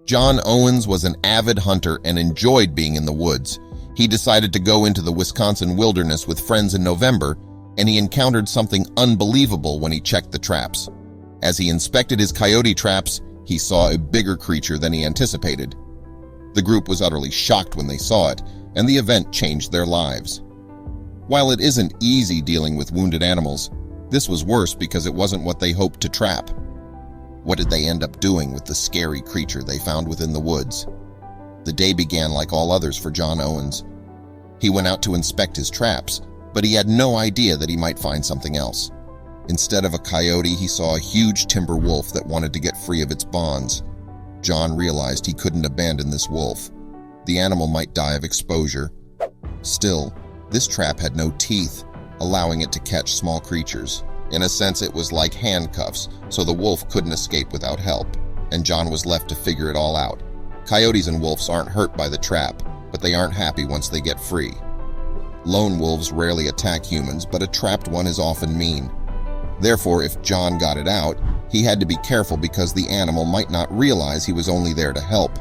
John Owens was an avid hunter and enjoyed being in the woods. He decided to go into the Wisconsin wilderness with friends in November, and he encountered something unbelievable when he checked the traps. As he inspected his coyote traps, he saw a bigger creature than he anticipated. The group was utterly shocked when they saw it, and the event changed their lives. While it isn't easy dealing with wounded animals, this was worse because it wasn't what they hoped to trap. What did they end up doing with the scary creature they found within the woods? The day began like all others for John Owens. He went out to inspect his traps, but he had no idea that he might find something else. Instead of a coyote, he saw a huge timber wolf that wanted to get free of its bonds. John realized he couldn't abandon this wolf. The animal might die of exposure. Still, this trap had no teeth, allowing it to catch small creatures. In a sense, it was like handcuffs, so the wolf couldn't escape without help, and John was left to figure it all out. Coyotes and wolves aren't hurt by the trap, but they aren't happy once they get free. Lone wolves rarely attack humans, but a trapped one is often mean. Therefore, if John got it out, he had to be careful because the animal might not realize he was only there to help.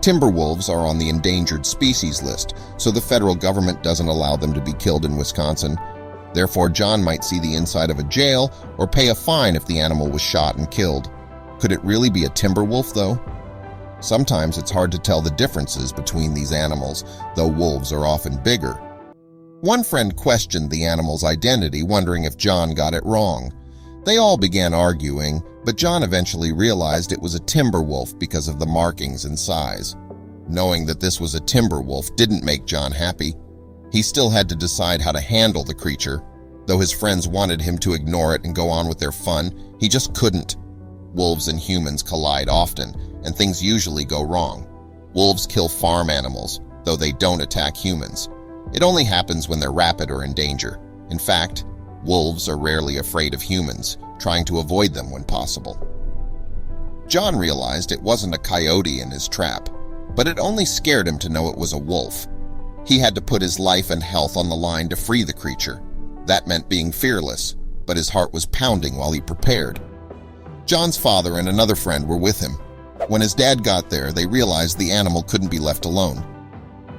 Timber wolves are on the endangered species list, so the federal government doesn't allow them to be killed in Wisconsin. Therefore, John might see the inside of a jail or pay a fine if the animal was shot and killed. Could it really be a timber wolf, though? Sometimes it's hard to tell the differences between these animals, though wolves are often bigger. One friend questioned the animal's identity, wondering if John got it wrong. They all began arguing, but John eventually realized it was a timber wolf because of the markings and size. Knowing that this was a timber wolf didn't make John happy. He still had to decide how to handle the creature. Though his friends wanted him to ignore it and go on with their fun, he just couldn't. Wolves and humans collide often, and things usually go wrong. Wolves kill farm animals, though they don't attack humans. It only happens when they're rapid or in danger. In fact, wolves are rarely afraid of humans, trying to avoid them when possible. John realized it wasn't a coyote in his trap, but it only scared him to know it was a wolf. He had to put his life and health on the line to free the creature. That meant being fearless, but his heart was pounding while he prepared. John's father and another friend were with him. When his dad got there, they realized the animal couldn't be left alone.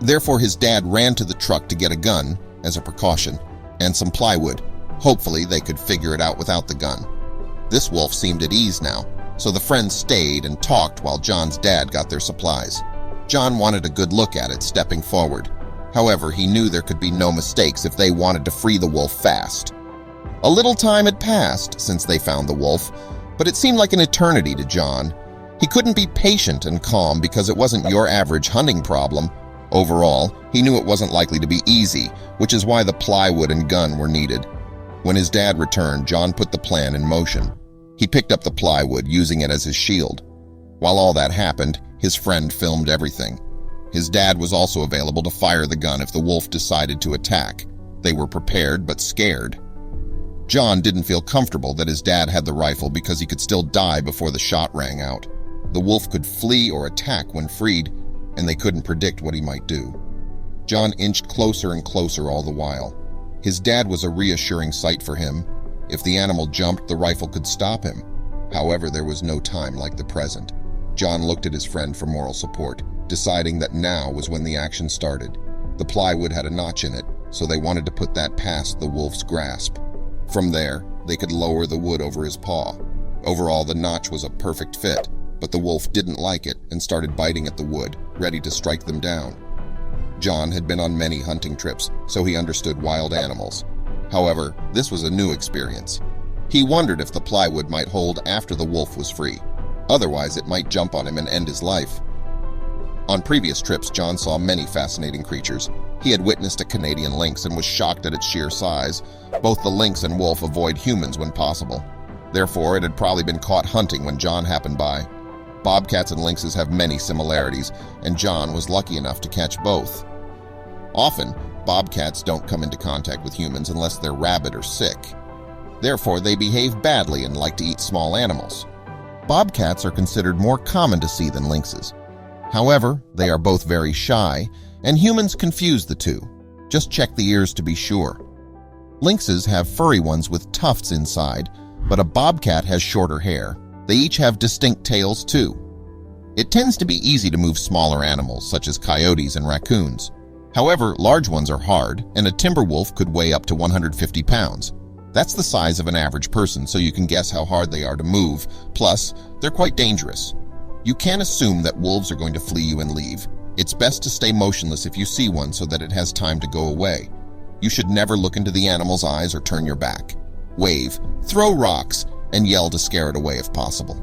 Therefore, his dad ran to the truck to get a gun, as a precaution, and some plywood. Hopefully, they could figure it out without the gun. This wolf seemed at ease now, so the friends stayed and talked while John's dad got their supplies. John wanted a good look at it, stepping forward. However, he knew there could be no mistakes if they wanted to free the wolf fast. A little time had passed since they found the wolf, but it seemed like an eternity to John. He couldn't be patient and calm because it wasn't your average hunting problem. Overall, he knew it wasn't likely to be easy, which is why the plywood and gun were needed. When his dad returned, John put the plan in motion. He picked up the plywood, using it as his shield. While all that happened, his friend filmed everything. His dad was also available to fire the gun if the wolf decided to attack. They were prepared but scared. John didn't feel comfortable that his dad had the rifle because he could still die before the shot rang out. The wolf could flee or attack when freed, and they couldn't predict what he might do. John inched closer and closer all the while. His dad was a reassuring sight for him. If the animal jumped, the rifle could stop him. However, there was no time like the present. John looked at his friend for moral support, deciding that now was when the action started. The plywood had a notch in it, so they wanted to put that past the wolf's grasp. From there, they could lower the wood over his paw. Overall, the notch was a perfect fit, but the wolf didn't like it and started biting at the wood, ready to strike them down. John had been on many hunting trips, so he understood wild animals. However, this was a new experience. He wondered if the plywood might hold after the wolf was free. Otherwise, it might jump on him and end his life. On previous trips, John saw many fascinating creatures. He had witnessed a Canadian lynx and was shocked at its sheer size. Both the lynx and wolf avoid humans when possible. Therefore, it had probably been caught hunting when John happened by. Bobcats and lynxes have many similarities, and John was lucky enough to catch both. Often, bobcats don't come into contact with humans unless they're rabid or sick. Therefore, they behave badly and like to eat small animals. Bobcats are considered more common to see than lynxes. However, they are both very shy, and humans confuse the two. Just check the ears to be sure. Lynxes have furry ones with tufts inside, but a bobcat has shorter hair. They each have distinct tails too. It tends to be easy to move smaller animals, such as coyotes and raccoons. However, large ones are hard, and a timber wolf could weigh up to 150 pounds. That's the size of an average person, so you can guess how hard they are to move. Plus, they're quite dangerous. You can't assume that wolves are going to flee you and leave. It's best to stay motionless if you see one so that it has time to go away. You should never look into the animal's eyes or turn your back. Wave, throw rocks, and yell to scare it away if possible.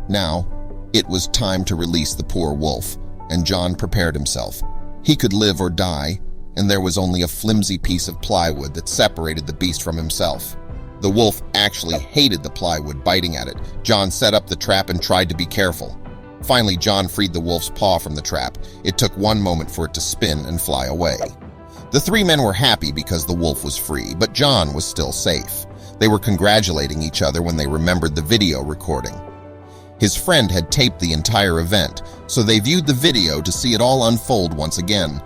Now, it was time to release the poor wolf, and John prepared himself. He could live or die, and there was only a flimsy piece of plywood that separated the beast from himself. The wolf actually hated the plywood, biting at it. John set up the trap and tried to be careful. Finally, John freed the wolf's paw from the trap. It took one moment for it to spin and fly away. The three men were happy because the wolf was free, but John was still safe. They were congratulating each other when they remembered the video recording. His friend had taped the entire event, so they viewed the video to see it all unfold once again.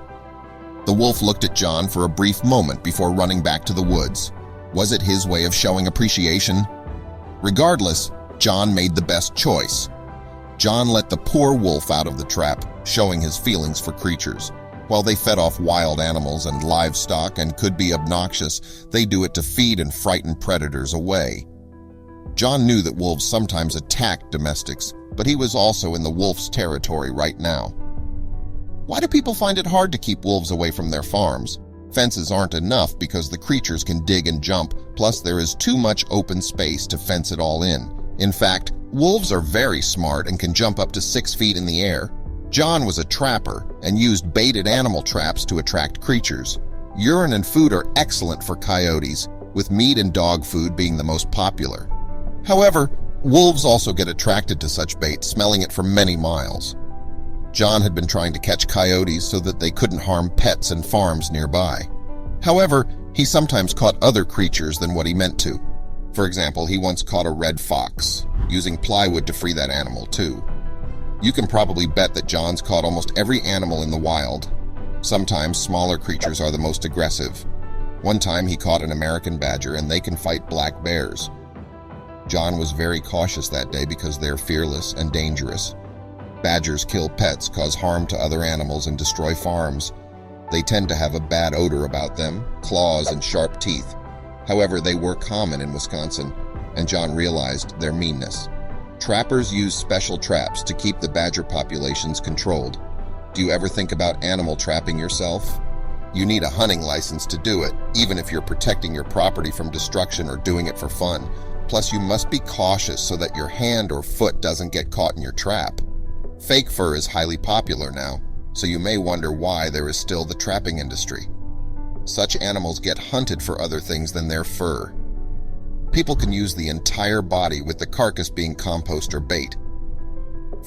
The wolf looked at John for a brief moment before running back to the woods. Was it his way of showing appreciation? Regardless, John made the best choice. John let the poor wolf out of the trap, showing his feelings for creatures. While they fed off wild animals and livestock and could be obnoxious, they do it to feed and frighten predators away. John knew that wolves sometimes attacked domestics, but he was also in the wolf's territory right now. Why do people find it hard to keep wolves away from their farms? Fences aren't enough because the creatures can dig and jump, plus there is too much open space to fence it all in. In fact, wolves are very smart and can jump up to 6 feet in the air. John was a trapper and used baited animal traps to attract creatures. Urine and food are excellent for coyotes, with meat and dog food being the most popular. However, wolves also get attracted to such bait, smelling it for many miles. John had been trying to catch coyotes so that they couldn't harm pets and farms nearby. However, he sometimes caught other creatures than what he meant to. For example, he once caught a red fox, using plywood to free that animal too. You can probably bet that John's caught almost every animal in the wild. Sometimes smaller creatures are the most aggressive. One time he caught an American badger, and they can fight black bears. John was very cautious that day because they're fearless and dangerous. Badgers kill pets, cause harm to other animals, and destroy farms. They tend to have a bad odor about them, claws and sharp teeth. However, they were common in Wisconsin, and John realized their meanness. Trappers use special traps to keep the badger populations controlled. Do you ever think about animal trapping yourself? You need a hunting license to do it, even if you're protecting your property from destruction or doing it for fun. Plus, you must be cautious so that your hand or foot doesn't get caught in your trap. Fake fur is highly popular now, so you may wonder why there is still the trapping industry. Such animals get hunted for other things than their fur. People can use the entire body, with the carcass being compost or bait.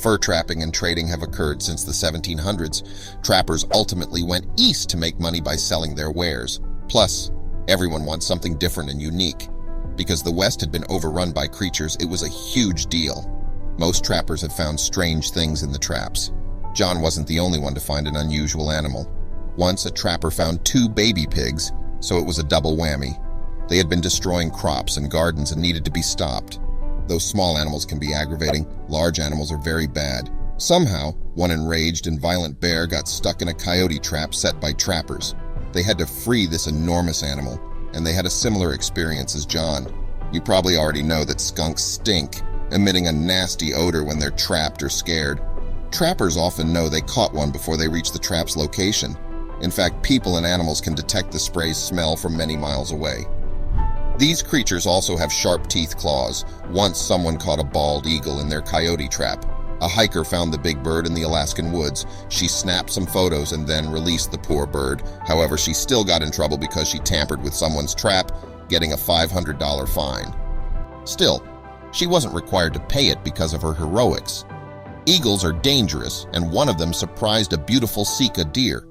Fur trapping and trading have occurred since the 1700s. Trappers ultimately went east to make money by selling their wares. Plus, everyone wants something different and unique. Because the West had been overrun by creatures, it was a huge deal. Most trappers had found strange things in the traps. John wasn't the only one to find an unusual animal. Once, a trapper found 2 baby pigs, so it was a double whammy. They had been destroying crops and gardens and needed to be stopped. Though small animals can be aggravating, large animals are very bad. Somehow, one enraged and violent bear got stuck in a coyote trap set by trappers. They had to free this enormous animal, and they had a similar experience as John. You probably already know that skunks stink, emitting a nasty odor when they're trapped or scared. Trappers often know they caught one before they reach the trap's location. In fact, people and animals can detect the spray's smell from many miles away. These creatures also have sharp teeth claws. Once someone caught a bald eagle in their coyote trap. A hiker found the big bird in the Alaskan woods. She snapped some photos and then released the poor bird. However, she still got in trouble because she tampered with someone's trap, getting a $500 fine. Still, she wasn't required to pay it because of her heroics. Eagles are dangerous, and one of them surprised a beautiful Sika deer.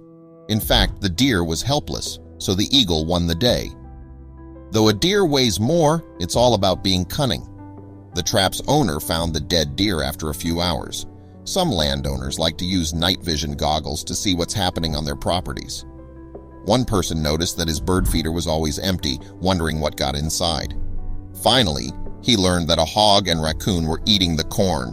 In fact, the deer was helpless, so the eagle won the day. Though a deer weighs more, it's all about being cunning. The trap's owner found the dead deer after a few hours. Some landowners like to use night vision goggles to see what's happening on their properties. One person noticed that his bird feeder was always empty, wondering what got inside. Finally, he learned that a hog and raccoon were eating the corn.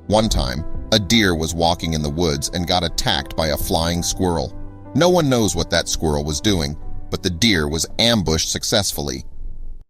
One time, A deer was walking in the woods and got attacked by a flying squirrel. No one knows what that squirrel was doing, but the deer was ambushed successfully